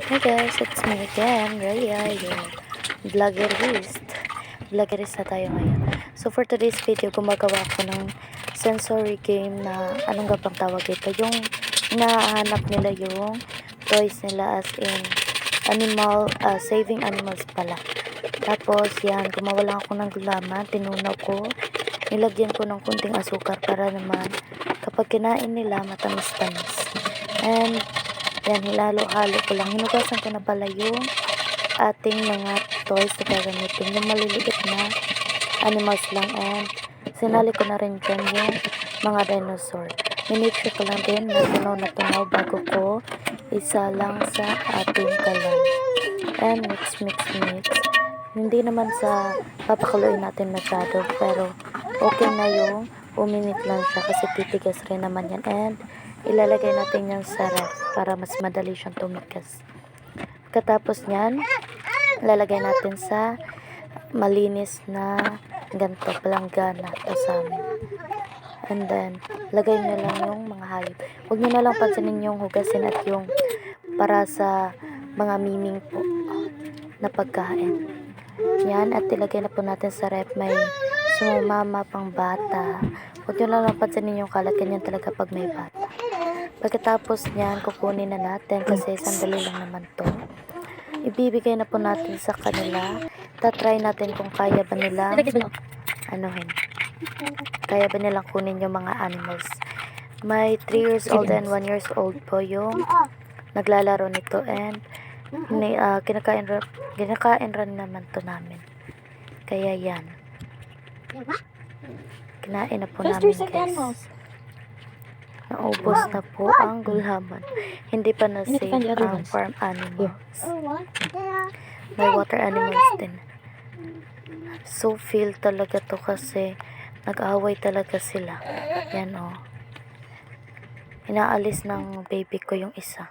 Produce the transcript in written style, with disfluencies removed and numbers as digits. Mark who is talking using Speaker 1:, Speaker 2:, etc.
Speaker 1: Hi guys, it's me again, Raya, your vloggerist. Vloggerist na tayo ngayon. So for today's video, gumagawa ako ng sensory game na anong gapang tawag ito? Yung nahanap nila yung toys nila as in saving animals pala. Tapos yan, gumawa lang ako ng gulaman, tinunaw ko, nilagyan ko ng kunting asukar para naman kapag kinain nila matamis-tamis. And yan, hilalo-halo ko lang. Hinugasan ko na pala yung ating mga toys na gagamitin. Yung maliliit na animals lang. And sinali ko na rin dyan yung mga dinosaur. Minake sure ko lang din na tunaw bago ko isa lang sa ating kalan. And mix. Hindi naman sa papakuluin natin masyado. Pero okay na yung uminit lang siya kasi titigas rin naman yan. And ilalagay natin yan sa ref para mas madali siyang tumigas. Katapos nyan, lalagay natin sa malinis na ganito, palanggana to sa amin. And then, lagay nyo lang yung mga hayop. Huwag nyo na lang pansinin yung hugasin at yung para sa mga miming po na pagkain. Yan, at ilagay na po natin sa ref. May sumama pang bata. Huwag nyo na lang pansinin yung kalat. Ganyan talaga pag may bata. Pagkatapos niyan, kukunin na natin kasi sandali lang naman to. Ibibigay na po natin sa kanila. Tatry natin kung kaya ba nila kaya ba nilang kunin yung mga animals. May 3 years old and 1 years old po yung naglalaro nito and kinakain rin naman to namin. Kaya yan. Kinain na po namin guys. Naubos na po ang gulaman. Hindi pa na-save ang farm animals. May water animals din. So feel talaga to kasi nag-away talaga sila. Yan o. Inaalis ng baby ko yung isa.